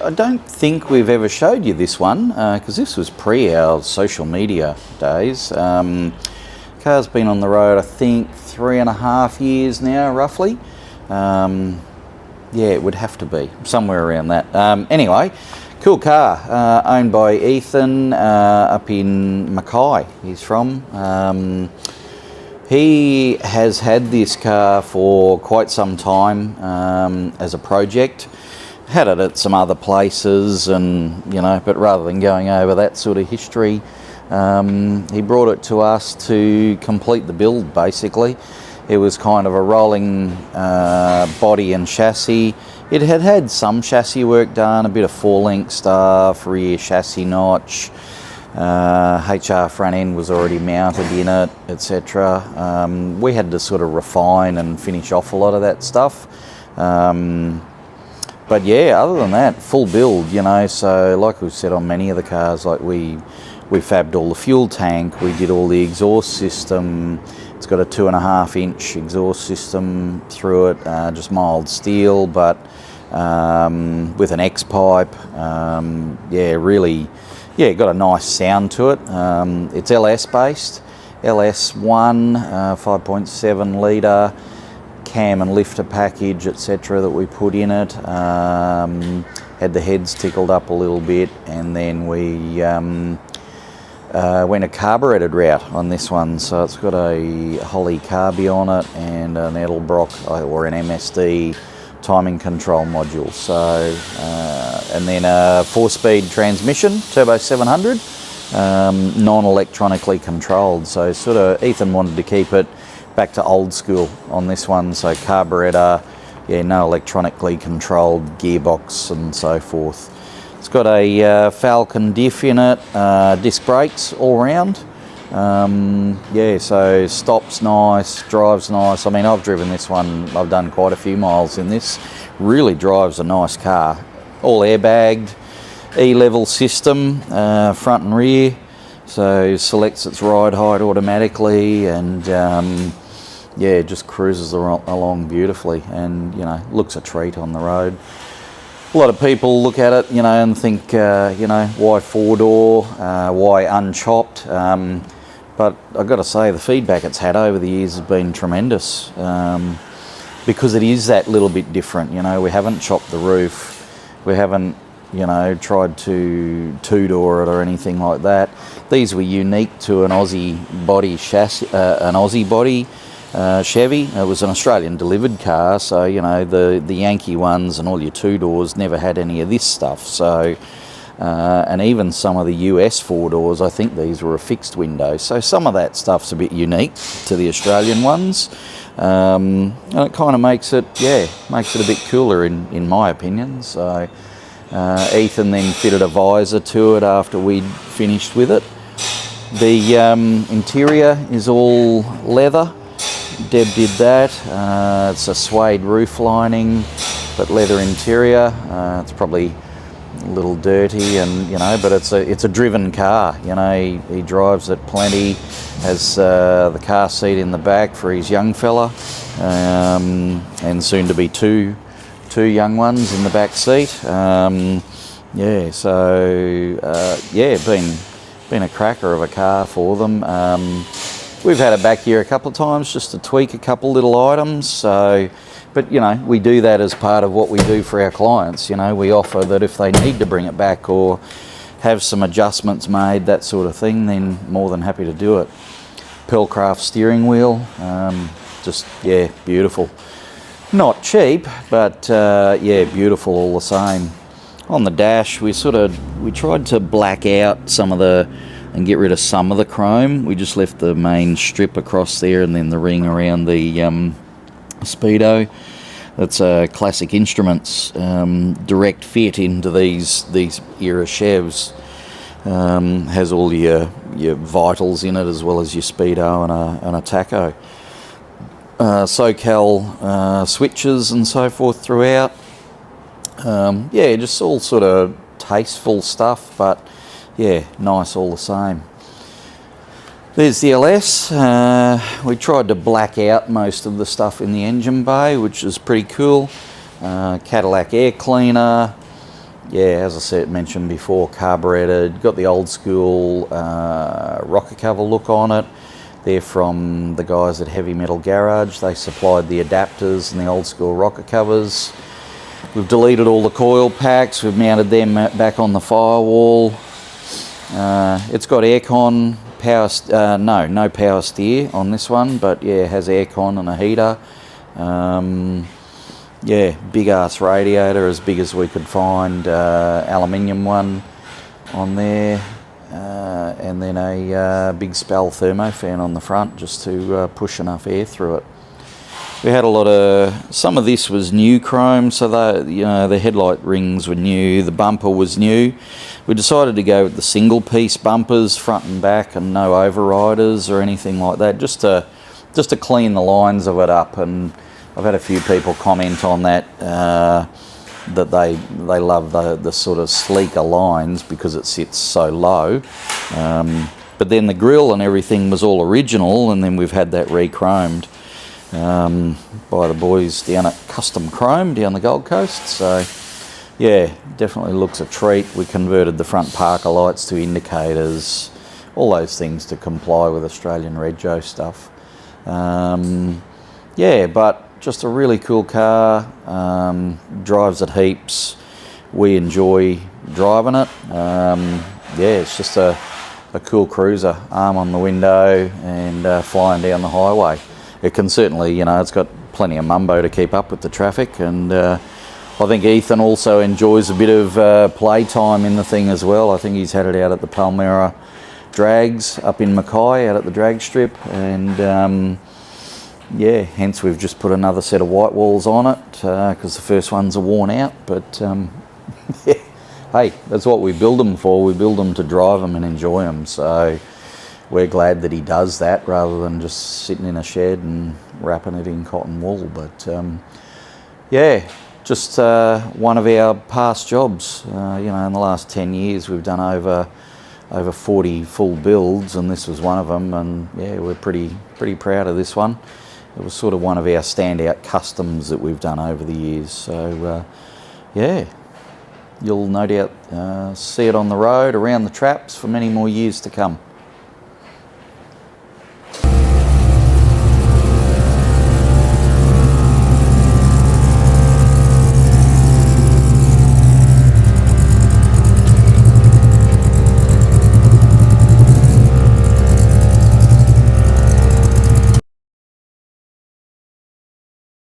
I don't think we've ever showed you this one because this was pre our social media days. Car's been on the road, I think, 3.5 years now, roughly. Yeah, it would have to be somewhere around that. Anyway, cool car, owned by Ethan up in Mackay. He's from. He has had this car for quite some time as a project. Had it at some other places, and but rather than going over that sort of history, he brought it to us to complete the build. Basically, it was kind of a rolling body and chassis. It had had some chassis work done, a bit of 4-link stuff, rear chassis notch. HR front end was already mounted in it, etc. We had to sort of refine and finish off a lot of that stuff. But yeah, other than that, full build, so like we've said on many of the cars, like we fabbed all the fuel tank, we did all the exhaust system. It's got a 2.5-inch exhaust system through it, just mild steel, but with an X-pipe. Yeah, got a nice sound to it. It's LS based, LS1, 5.7 litre, cam and lifter package, etc. that we put in it. Had the heads tickled up a little bit, and then we went a carburetted route on this one. So it's got a Holly carby on it and an Edelbrock or an MSD timing control module. So and then a 4-speed transmission, turbo 700, non-electronically controlled. So sort of Ethan wanted to keep it back to old school on this one. So carburetor, yeah, no electronically controlled gearbox and so forth. It's got a Falcon diff in it, disc brakes all round. Yeah, so stops nice, drives nice. I mean, I've driven this one, I've done quite a few miles in this. Really drives a nice car. All airbagged, E-level system, front and rear. So selects its ride height automatically, and yeah, just cruises along beautifully, and looks a treat on the road. A lot of people look at it, and think, why 4-door, why unchopped? But I've got to say, the feedback it's had over the years has been tremendous, because it is that little bit different. We haven't chopped the roof, we haven't, tried to 2-door it or anything like that. These were unique to an Aussie body chassis, an Aussie body Chevy. It was an Australian delivered car, so the Yankee ones and all your 2-doors never had any of this stuff. So. And even some of the US 4-doors, I think these were a fixed window. So some of that stuff's a bit unique to the Australian ones. And it kind of makes it a bit cooler in my opinion. So Ethan then fitted a visor to it after we'd finished with it. The interior is all leather. Deb did that. It's a suede roof lining, but leather interior. It's probably a little dirty, and but it's a driven car. He drives it plenty. Has the car seat in the back for his young fella, and soon to be two young ones in the back seat. Yeah, so been a cracker of a car for them. We've had it back here a couple of times just to tweak a couple little items. So. But, we do that as part of what we do for our clients. We offer that if they need to bring it back or have some adjustments made, that sort of thing, then more than happy to do it. Pearlcraft steering wheel, beautiful. Not cheap, but beautiful all the same. On the dash, we tried to black out some of and get rid of some of the chrome. We just left the main strip across there and then the ring around the Speedo. That's Classic Instruments direct fit into these era Chevs. Has all your vitals in it as well as your Speedo and a tacho. SoCal switches and so forth throughout. Just all sort of tasteful stuff, but yeah, nice all the same. There's the LS. We tried to black out most of the stuff in the engine bay, which is pretty cool. Cadillac air cleaner, yeah, as I said, mentioned before, carburetted, got the old school rocker cover look on it. They're from the guys at Heavy Metal Garage. They supplied the adapters and the old school rocker covers. We've deleted all the coil packs. We've mounted them back on the firewall. It's got aircon, no power steer on this one, but yeah, it has aircon and a heater. Yeah, big ass radiator, as big as we could find, aluminium one on there, and then a big Spell thermo fan on the front just to push enough air through it. We had a lot of, some of this was new chrome, so the headlight rings were new, the bumper was new. We decided to go with the single piece bumpers, front and back, and no overriders or anything like that, just to clean the lines of it up. And I've had a few people comment on that, that they love the sort of sleeker lines because it sits so low. But then the grille and everything was all original, and then we've had that re-chromed by the boys down at Custom Chrome down the Gold Coast. So yeah, definitely looks a treat. We converted the front parker lights to indicators, all those things to comply with Australian Rego stuff. Yeah, but just a really cool car, drives it heaps. We enjoy driving it. Yeah, it's just a cool cruiser, arm on the window and flying down the highway. It can certainly, it's got plenty of mumbo to keep up with the traffic, and I think Ethan also enjoys a bit of playtime in the thing as well. I think he's had it out at the Palmyra drags up in Mackay, out at the drag strip, and yeah, hence we've just put another set of white walls on it because the first ones are worn out. But yeah, hey, that's what we build them for. We build them to drive them and enjoy them. So we're glad that he does that rather than just sitting in a shed and wrapping it in cotton wool. But yeah, just one of our past jobs. In the last 10 years we've done over 40 full builds, and this was one of them. And yeah, we're pretty proud of this one. It was sort of one of our standout customs that we've done over the years. So yeah, you'll no doubt see it on the road, around the traps for many more years to come.